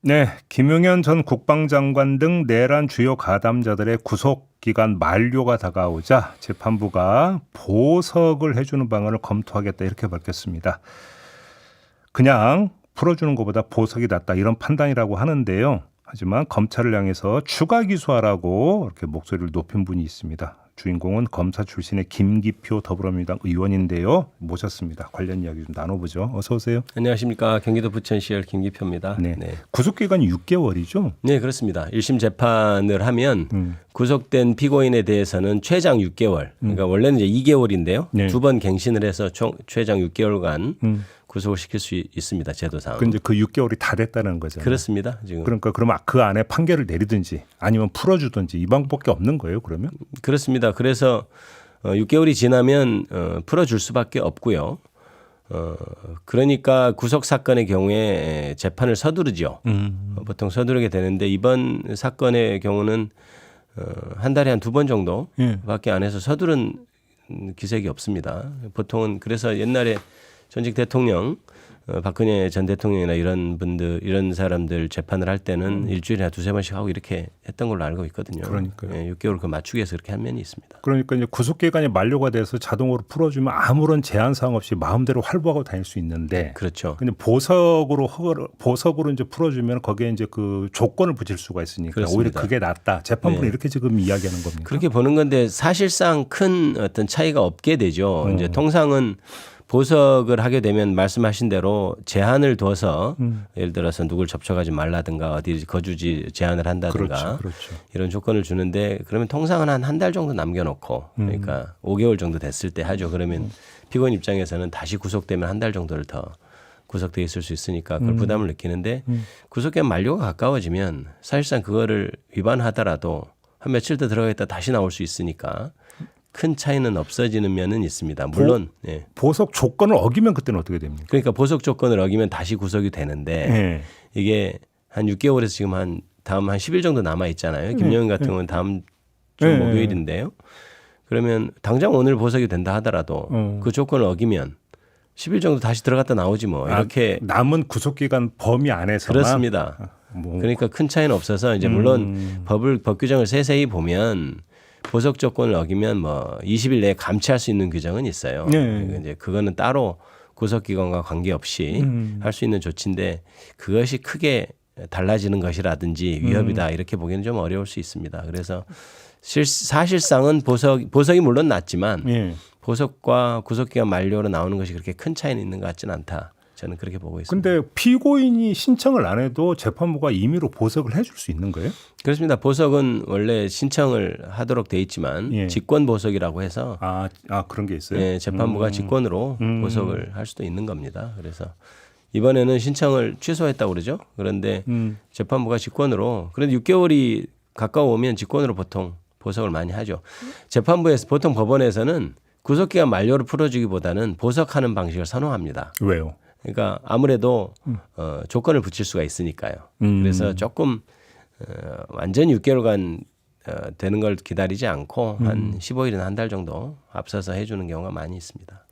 네, 김용현 전 국방장관 등 내란 주요 가담자들의 구속기간 만료가 다가오자 재판부가 보석을 해주는 방안을 검토하겠다 이렇게 밝혔습니다. 그냥 풀어주는 것보다 보석이 낫다 이런 판단이라고 하는데요. 하지만 검찰을 향해서 추가 기소하라고 이렇게 목소리를 높인 분이 있습니다. 주인공은 검사 출신의 김기표 더불어민주당 의원인데요. 모셨습니다. 관련 이야기 좀 나눠보죠. 어서 오세요. 안녕하십니까. 경기도 부천시열 김기표입니다. 네. 구속기간이 6개월이죠? 네, 그렇습니다. 1심 재판을 하면 구속된 피고인에 대해서는 최장 6개월, 그러니까 원래는 이제 2개월인데요. 네. 두 번 갱신을 해서 총 최장 6개월간 구속을 시킬 수 있습니다. 제도상. 근데 그 6개월이 다 됐다는 거잖아요. 그렇습니다. 지금. 그러니까 그러면 그 안에 판결을 내리든지 아니면 풀어주든지 이 방법밖에 없는 거예요. 그러면? 그렇습니다. 그래서 6개월이 지나면 풀어줄 수밖에 없고요. 그러니까 구속 사건의 경우에 재판을 서두르죠. 보통 서두르게 되는데 이번 사건의 경우는 한 달에 한 2번 정도밖에 안 해서 서두른 기색이 없습니다. 보통은 그래서 옛날에 전직 대통령 박근혜 전 대통령이나 이런 분들 이런 사람들 재판을 할 때는 일주일에 2-3번씩 하고 이렇게 했던 걸로 알고 있거든요. 그러니까요. 6개월 그 맞추기 위해서 그렇게 한 면이 있습니다. 그러니까 이제 구속기간이 만료가 돼서 자동으로 풀어주면 아무런 제한 사항 없이 마음대로 활보하고 다닐 수 있는데. 그렇죠. 근데 보석으로 이제 풀어주면 거기에 이제 그 조건을 붙일 수가 있으니까 그렇습니다. 오히려 그게 낫다. 재판부는 네. 이렇게 지금 이야기하는 겁니까? 그렇게 보는 건데 사실상 큰 어떤 차이가 없게 되죠. 이제 통상은 보석을 하게 되면 말씀하신 대로 제한을 둬서 예를 들어서 누굴 접촉하지 말라든가 어디 거주지 제한을 한다든가 그렇죠. 이런 조건을 주는데 그러면 통상은 한 달 정도 남겨놓고 그러니까 5개월 정도 됐을 때 하죠. 그러면 피고인 입장에서는 다시 구속되면 한 달 정도를 더 구속돼 있을 수 있으니까 그걸 부담을 느끼는데 구속기간 만료가 가까워지면 사실상 그거를 위반하더라도 한 며칠 더 들어가겠다 다시 나올 수 있으니까 큰 차이는 없어지는 면은 있습니다. 물론 예. 보석 조건을 어기면 그때는 어떻게 됩니까? 그러니까 보석 조건을 어기면 다시 구속이 되는데 네. 이게 한 6개월에서 지금 다음 한 10일 정도 남아 있잖아요. 김용현 같은 경우는 다음 주 네. 목요일인데요. 그러면 당장 오늘 보석이 된다 하더라도 그 조건을 어기면 10일 정도 다시 들어갔다 나오지 뭐 이렇게 남은 구속기간 범위 안에서만 그렇습니다. 그러니까 큰 차이는 없어서 이제 물론 법 규정을 세세히 보면 보석 조건을 어기면 뭐 20일 내에 감치할 수 있는 규정은 있어요. 네. 이제 그거는 따로 구속 기간과 관계없이 할 수 있는 조치인데 그것이 크게 달라지는 것이라든지 위협이다 이렇게 보기에는 좀 어려울 수 있습니다. 그래서 사실상은 보석이 물론 낫지만 예. 보석과 구속 기간 만료로 나오는 것이 그렇게 큰 차이는 있는 것 같지는 않다. 저는 그렇게 보고 있습니다. 근데 피고인이 신청을 안 해도 재판부가 임의로 보석을 해줄 수 있는 거예요? 그렇습니다. 보석은 원래 신청을 하도록 돼 있지만 예. 직권 보석이라고 해서 그런 게 있어요? 예, 재판부가 직권으로 보석을 할 수도 있는 겁니다. 그래서 이번에는 신청을 취소했다고 그러죠. 그런데 재판부가 직권으로 그런데 6개월이 가까워오면 직권으로 보통 보석을 많이 하죠. 재판부에서 보통 법원에서는 구속기간 만료를 풀어주기보다는 보석하는 방식을 선호합니다. 왜요? 그러니까 아무래도 조건을 붙일 수가 있으니까요. 그래서 조금 완전 6개월간 되는 걸 기다리지 않고 한 15일이나 한 달 정도 앞서서 해주는 경우가 많이 있습니다.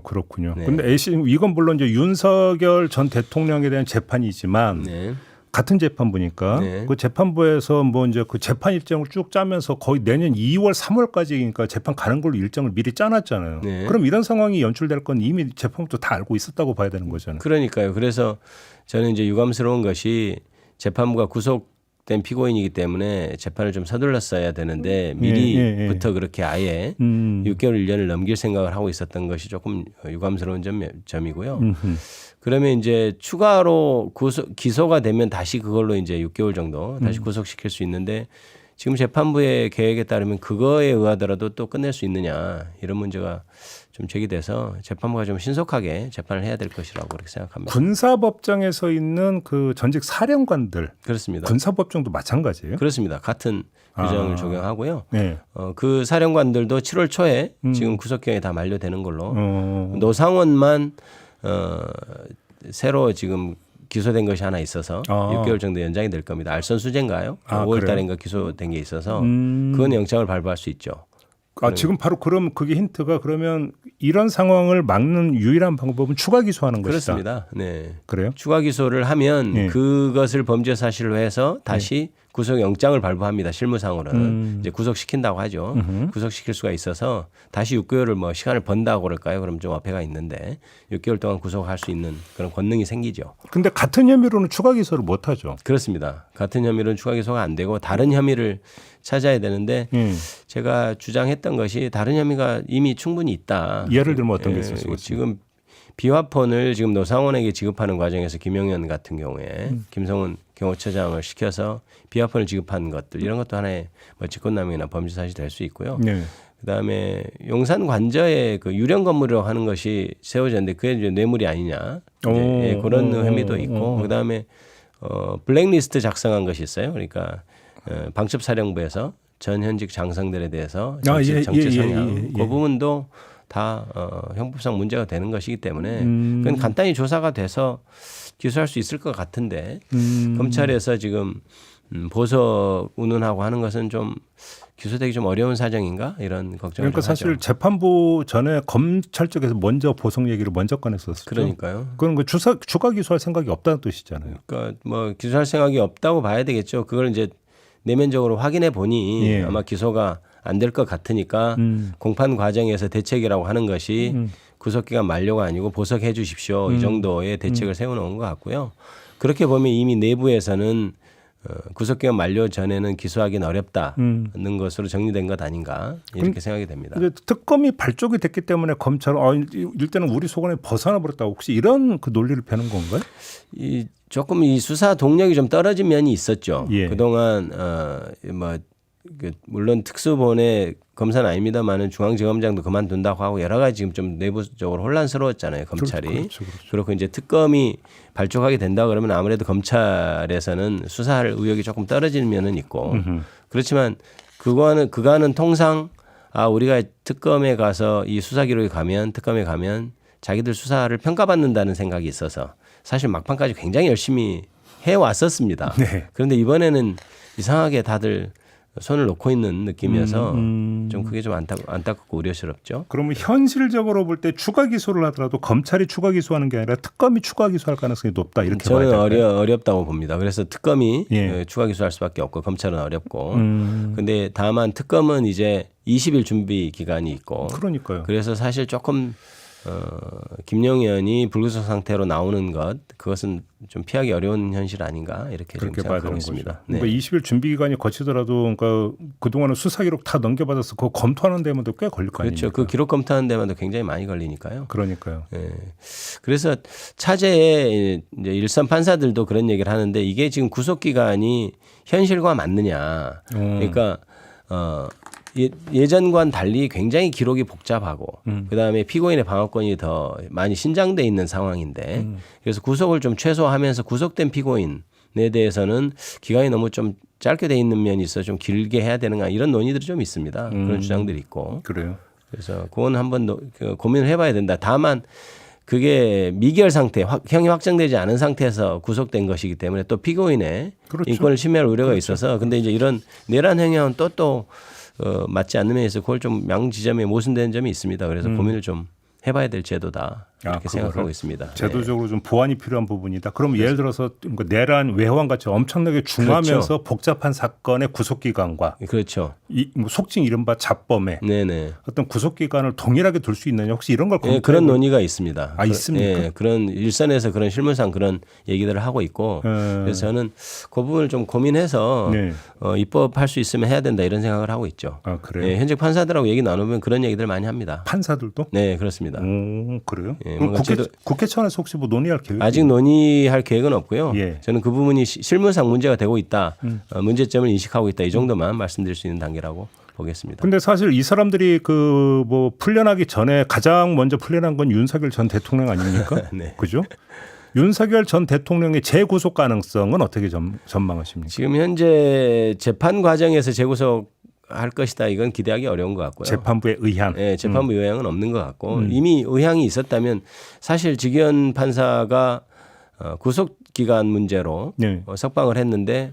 그렇군요. 네. 근데 이건 물론 이제 윤석열 전 대통령에 대한 재판이지만 네. 같은 재판부니까 네. 그 재판부에서 뭐 이제 그 재판 일정을 쭉 짜면서 거의 내년 2월, 3월까지니까 재판 가는 걸로 일정을 미리 짜놨잖아요. 네. 그럼 이런 상황이 연출될 건 이미 재판부도 다 알고 있었다고 봐야 되는 거잖아요. 그러니까요. 그래서 저는 이제 유감스러운 것이 재판부가 구속된 피고인이기 때문에 재판을 좀 서둘렀어야 되는데 미리부터 그렇게 아예 6개월 1년을 넘길 생각을 하고 있었던 것이 조금 유감스러운 점이고요. 그러면 이제 추가로 기소가 되면 다시 그걸로 이제 6개월 정도 다시 구속시킬 수 있는데 지금 재판부의 계획에 따르면 그거에 의하더라도 또 끝낼 수 있느냐 이런 문제가 좀 제기돼서 재판부가 좀 신속하게 재판을 해야 될 것이라고 그렇게 생각합니다. 군사법정에서 있는 그 전직 사령관들, 그렇습니다. 군사법정도 마찬가지예요? 그렇습니다. 같은 규정을 적용하고요. 네. 그 사령관들도 7월 초에 지금 구속기간이 다 만료되는 걸로 노상원만 새로 지금 기소된 것이 하나 있어서 6개월 정도 연장이 될 겁니다. 알선수재인가요? 5월 달인가 기소된 게 있어서 그건 영장을 발부할 수 있죠. 지금 바로 그럼 그게 힌트가 그러면 이런 상황을 막는 유일한 방법은 추가 기소하는 것이다. 그렇습니다. 네. 그래요? 추가 기소를 하면 예. 그것을 범죄 사실로 해서 다시 구속영장을 발부합니다. 실무상으로는 이제 구속시킨다고 하죠. 구속시킬 수가 있어서 다시 6개월을 뭐 시간을 번다고 그럴까요? 그럼 좀 어폐가 있는데 6개월 동안 구속할 수 있는 그런 권능이 생기죠. 근데 같은 혐의로는 추가 기소를 못 하죠. 그렇습니다. 같은 혐의로는 추가 기소가 안 되고 다른 혐의를 찾아야 되는데 제가 주장했던 것이 다른 혐의가 이미 충분히 있다. 예를 들면 어떤 게 있을 수 있습니까? 지금 비화폰을 지금 노상원에게 지급하는 과정에서 김영현 같은 경우에 김성훈 경호처장을 시켜서 비화폰을 지급한 것들 이런 것도 하나의 뭐 직권남용이나 범죄 사실이 될 수 있고요. 네. 그다음에 용산 관저에 그 유령 건물이라고 하는 것이 세워졌는데 그게 이제 뇌물이 아니냐 이제 그런 혐의도 있고 그다음에 블랙리스트 작성한 것이 있어요. 그러니까 방첩사령부에서 전 현직 장성들에 대해서 정치 성향 그 부분도 다 형법상 문제가 되는 것이기 때문에 그건 간단히 조사가 돼서 기소할 수 있을 것 같은데 검찰에서 지금 보석 운운하고 하는 것은 좀 기소되기 좀 어려운 사정인가 이런 걱정을 그러니까 사실 하죠. 재판부 전에 검찰 쪽에서 먼저 보석 얘기를 먼저 꺼냈었죠. 그러니까요. 그건 그 추가 기소할 생각이 없다는 뜻이잖아요. 그러니까 뭐 기소할 생각이 없다고 봐야 되겠죠. 그걸 이제 내면적으로 확인해 보니 아마 기소가 안 될 것 같으니까 공판 과정에서 대책이라고 하는 것이 구속기간 만료가 아니고 보석해 주십시오. 이 정도의 대책을 세워놓은 것 같고요. 그렇게 보면 이미 내부에서는 구속기간 만료 전에는 기소하기는 어렵다는 것으로 정리된 것 아닌가 이렇게 생각이 됩니다. 근데 특검이 발족이 됐기 때문에 검찰은 일단은 우리 소관에 벗어나 버렸다고 혹시 이런 그 논리를 펴는 건가요? 조금 이 수사 동력이 좀 떨어진 면이 있었죠. 예. 그동안 물론 특수본의 검사는 아닙니다만은 중앙지검장도 그만둔다고 하고 여러 가지 지금 좀 내부적으로 혼란스러웠잖아요, 검찰이. 그렇죠. 그렇고 이제 특검이 발족하게 된다 그러면 아무래도 검찰에서는 수사할 의욕이 조금 떨어지는 면은 있고 그렇지만 그거는 통상 우리가 특검에 가서 이 수사 기록에 가면 특검에 가면 자기들 수사를 평가받는다는 생각이 있어서 사실 막판까지 굉장히 열심히 해왔었습니다. 네. 그런데 이번에는 이상하게 다들 손을 놓고 있는 느낌이어서 좀 그게 좀 안타깝고 우려스럽죠. 그러면 현실적으로 볼 때 추가 기소를 하더라도 검찰이 추가 기소하는 게 아니라 특검이 추가 기소할 가능성이 높다 이렇게 봐야 저는 될까요? 어렵다고 봅니다. 그래서 특검이 추가 기소할 수밖에 없고 검찰은 어렵고. 근데 다만 특검은 이제 20일 준비 기간이 있고. 그러니까요. 그래서 사실 조금 김영현이 불구속 상태로 나오는 그것은 좀 피하기 어려운 현실 아닌가 이렇게 그렇게 생각하고 봐야 되는 있습니다. 거죠. 네. 그러니까 20일 준비 기간이 거치더라도 그러니까 그동안은 수사 기록 다 넘겨받아서 그거 검토하는 데만도 꽤 걸릴 거 아닙니까? 그렇죠. 그 기록 검토하는 데만도 굉장히 많이 걸리니까요. 그러니까요. 네. 그래서 차제에 이제 일선 판사들도 그런 얘기를 하는데 이게 지금 구속 기간이 현실과 맞느냐. 그러니까 예전과는 달리 굉장히 기록이 복잡하고 그다음에 피고인의 방어권이 더 많이 신장돼 있는 상황인데 그래서 구속을 좀 최소화하면서 구속된 피고인에 대해서는 기간이 너무 좀 짧게 돼 있는 면이 있어 좀 길게 해야 되는가 이런 논의들이 좀 있습니다. 그런 주장들이 있고. 그래요. 그래서 그건 한번 고민을 해봐야 된다. 다만 그게 미결 상태, 형이 확정되지 않은 상태에서 구속된 것이기 때문에 또 피고인의 그렇죠. 인권을 침해할 우려가 있어서 근데 이제 이런 내란 행위와는 또 맞지 않는 면에서 그걸 좀 양지점에 모순되는 점이 있습니다. 그래서 고민을 좀 해봐야 될 제도다 이렇게 생각하고 있습니다. 제도적으로 좀 보완이 필요한 부분이다. 그럼 예를 들어서 내란 외환 같이 엄청나게 중하면서 그렇죠. 복잡한 사건의 구속 기간과 그렇죠. 뭐 속칭 이른바 잡범의 네네. 어떤 구속 기간을 동일하게 둘 수 있느냐 혹시 이런 걸 네, 그런 논의가 있습니다. 있습니까? 네, 그런 일선에서 그런 실무상 그런 얘기들을 하고 있고 그래서 저는 그 부분을 좀 고민해서 입법할 수 있으면 해야 된다 이런 생각을 하고 있죠. 그래요? 네, 현직 판사들하고 얘기 나누면 그런 얘기들 많이 합니다. 판사들도? 네, 그렇습니다. 그래요? 예, 그럼 국회 차원에서 혹시 뭐 논의할 계획? 아직 논의할 계획은 없고요. 예. 저는 그 부분이 실무상 문제가 되고 있다, 문제점을 인식하고 있다 이 정도만 말씀드릴 수 있는 단계라고 보겠습니다. 근데 사실 이 사람들이 그 뭐 풀려나기 전에 가장 먼저 풀려난 건 윤석열 전 대통령 아닙니까? 네. 그죠? 윤석열 전 대통령의 재구속 가능성은 어떻게 전망하십니까? 지금 현재 재판 과정에서 재구속 할 것이다. 이건 기대하기 어려운 것 같고요. 재판부의 의향. 네, 재판부 의향은 없는 것 같고 이미 의향이 있었다면 사실 직위원 판사가 구속 기간 문제로 석방을 했는데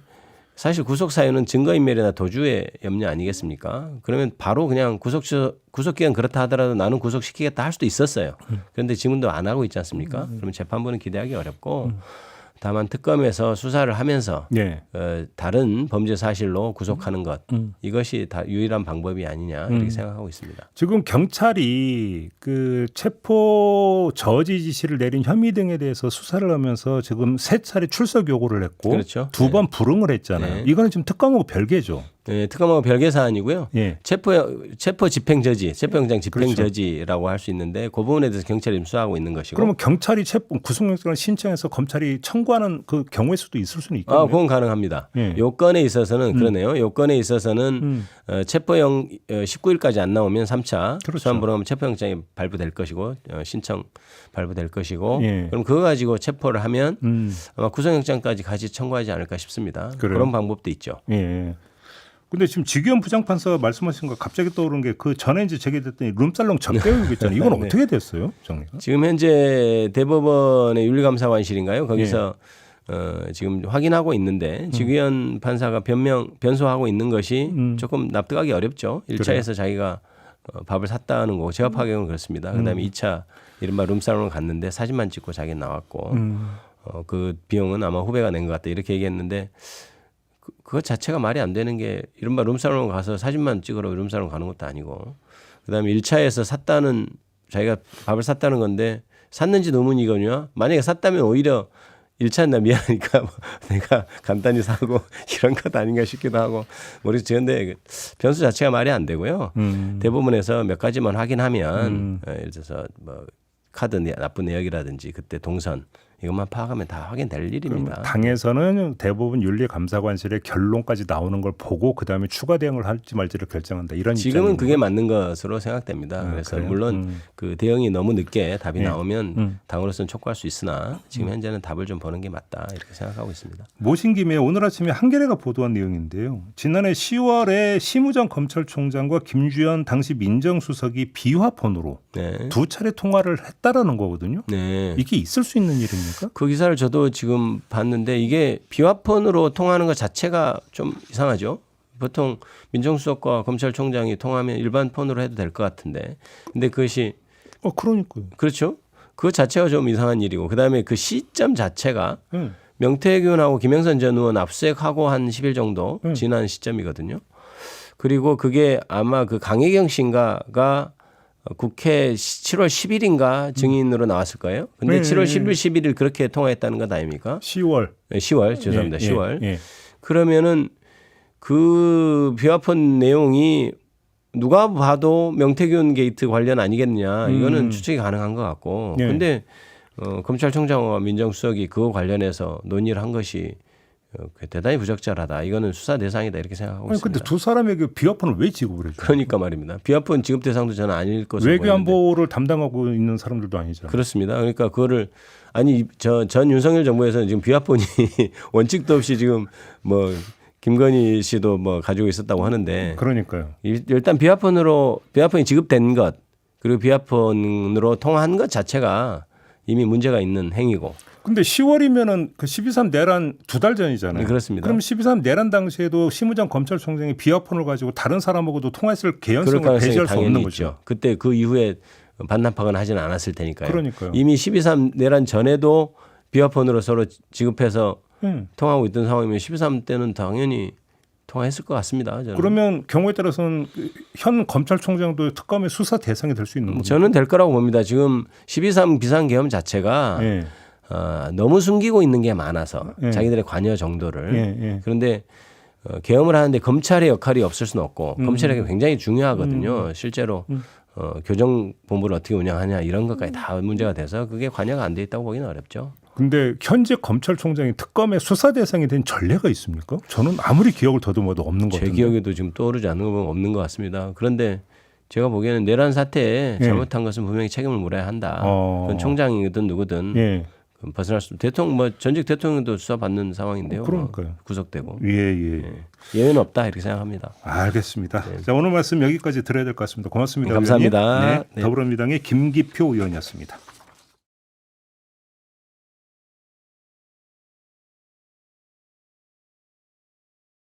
사실 구속 사유는 증거인멸이나 도주의 염려 아니겠습니까? 그러면 바로 그냥 구속기간 그렇다 하더라도 나는 구속시키겠다 할 수도 있었어요. 그런데 지금도 안 하고 있지 않습니까? 그러면 재판부는 기대하기 어렵고 다만 특검에서 수사를 하면서 예. 다른 범죄 사실로 구속하는 것 이것이 다 유일한 방법이 아니냐 이렇게 생각하고 있습니다. 지금 경찰이 그 체포 저지 지시를 내린 혐의 등에 대해서 수사를 하면서 지금 3차례 출석 요구를 했고 그렇죠. 2번 불응을 했잖아요. 네. 이거는 지금 특검하고 별개죠. 네, 특검하고 별개 사안이고요. 예. 체포 집행 저지, 체포영장 집행 그렇죠. 저지라고 할 수 있는데 그 부분에 대해서 경찰이 지금 수사하고 있는 것이고. 그러면 경찰이 구속영장을 신청해서 검찰이 청구하는 그 경우의 수도 있을 수는 있겠네요. 그건 가능합니다. 예. 요건에 있어서는 그러네요. 요건에 있어서는 체포영 19일까지 안 나오면 3차 그렇죠. 수환 불응하면 체포영장이 발부될 것이고 신청 발부될 것이고 예. 그럼 그거 가지고 체포를 하면 아마 구속영장까지 같이 청구하지 않을까 싶습니다. 그래요? 그런 방법도 있죠. 예. 근데 지금 지기현 부장판사가 말씀하신 거 갑자기 떠오른 게 그 전에 이제 제기됐더니 룸살롱 접대의혹 있잖아요. 이건 네. 어떻게 됐어요, 정리가? 지금 현재 대법원의 윤리감사관실인가요? 거기서 지금 확인하고 있는데 지기현 판사가 변소하고 있는 것이 조금 납득하기 어렵죠. 1차에서 자기가 밥을 샀다는 거고 제가 파악하기로는 그렇습니다. 그다음에 2차 이른바 룸살롱을 갔는데 사진만 찍고 자기는 나왔고 그 비용은 아마 후배가 낸 것 같다 이렇게 얘기했는데 그것 자체가 말이 안 되는 게 이른바 룸살롱 가서 사진만 찍으러 룸살롱 가는 것도 아니고 그다음에 1차에서 샀다는 자기가 밥을 샀다는 건데 샀는지 의문이거든요. 만약에 샀다면 오히려 1차는 나 미안하니까 내가 간단히 사고 이런 것 아닌가 싶기도 하고 모르겠어요. 그런데 변수 자체가 말이 안 되고요. 대부분에서 몇 가지만 확인하면 예를 들어서 뭐 카드 납부 내역이라든지 그때 동선 이것만 파악하면 다 확인될 일입니다. 당에서는 대부분 윤리감사관실의 결론까지 나오는 걸 보고 그다음에 추가 대응을 할지 말지를 결정한다. 이런 지금은 입장인가요? 그게 맞는 것으로 생각됩니다. 그래서 그래요? 물론 그 대응이 너무 늦게 답이 예. 나오면 당으로서는 촉구할 수 있으나 지금 현재는 답을 좀 보는 게 맞다 이렇게 생각하고 있습니다. 모신 김에 오늘 아침에 한겨레가 보도한 내용인데요. 지난해 10월에 심우정 검찰총장과 김주현 당시 민정수석이 비화폰으로 네. 2차례 통화를 했다라는 거거든요. 네. 이게 있을 수 있는 일입니까? 그 기사를 저도 지금 봤는데 이게 비화폰으로 통화하는 것 자체가 좀 이상하죠. 보통 민정수석과 검찰총장이 통화하면 일반 폰으로 해도 될 것 같은데. 근데 그것이 그러니까요. 그렇죠. 그 자체가 좀 이상한 일이고 그다음에 그 시점 자체가 명태균하고 김영선 전 의원 압수수색하고 한 10일 정도 지난 시점이거든요. 그리고 그게 아마 그 강혜경 씨인가가 국회 7월 10일인가 증인으로 나왔을 거예요. 근데 네, 7월 10일, 11일 그렇게 통화했다는 것 아닙니까? 10월. 10월 죄송합니다. 예, 10월. 예. 그러면은 그 비화폰 내용이 누가 봐도 명태균 게이트 관련 아니겠느냐. 이거는 추측이 가능한 것 같고. 예. 근데 검찰총장과 민정수석이 그거 관련해서 논의를 한 것이 대단히 부적절하다. 이거는 수사 대상이다 이렇게 생각하고 아니, 있습니다. 근데 두 사람에게 비화폰을 왜 지급을 해줘요? 그러니까 말입니다. 비화폰 지급 대상도 저는 아닐 것으로 보이는데. 외교안보를 담당하고 있는 사람들도 아니잖아요. 그렇습니다. 그러니까 그거를 아니 전 윤석열 정부에서는 지금 비화폰이 원칙도 없이 지금 뭐 김건희 씨도 뭐 가지고 있었다고 하는데 그러니까요. 일단 비화폰이 지급된 것 그리고 비화폰으로 통화한 것 자체가 이미 문제가 있는 행위고. 근데 10월이면은 그 12.3 내란 2달 전이잖아요. 네, 그렇습니다. 그럼 12.3 내란 당시에도 심우정 검찰총장이 비화폰을 가지고 다른 사람하고도 통화했을 그럴 개연성을 가능성이 배제할 수 당연히 없는 있죠. 거죠. 그때 그 이후에 반납하거나 하지는 않았을 테니까요. 그러니까요. 이미 12.3 내란 전에도 비화폰으로 서로 지급해서 통화하고 있던 상황이면 12.3 때는 당연히 통화했을 것 같습니다. 저는. 그러면 경우에 따라서는 현 검찰총장도 특검의 수사 대상이 될 수 있는 겁니다. 저는 될 거라고 봅니다. 지금 12.3 비상계엄 자체가 예. 너무 숨기고 있는 게 많아서 예. 자기들의 관여 정도를 예. 그런데 계엄을 하는데 검찰의 역할이 없을 수는 없고 검찰이 굉장히 중요하거든요. 실제로 교정본부를 어떻게 운영하냐 이런 것까지 다 문제가 돼서 그게 관여가 안 돼 있다고 보기는 어렵죠. 근데 현재 검찰총장이 특검의 수사 대상이 된 전례가 있습니까? 저는 아무리 기억을 더듬어도 없는 것 제 같은데. 기억에도 지금 떠오르지 않는 거 보면 없는 것 같습니다. 그런데 제가 보기에는 내란 사태에 예. 잘못한 것은 분명히 책임을 물어야 한다. 그건 총장이든 누구든 예. 벗어날 수 대통령 뭐 전직 대통령도 수사 받는 상황인데요. 그러니까요. 구속되고 예. 예외는 없다 이렇게 생각합니다. 알겠습니다. 자, 오늘 말씀 여기까지 드려야 될 것 같습니다. 고맙습니다. 감사합니다. 의원님. 네, 네. 더불어민주당의 김기표 의원이었습니다.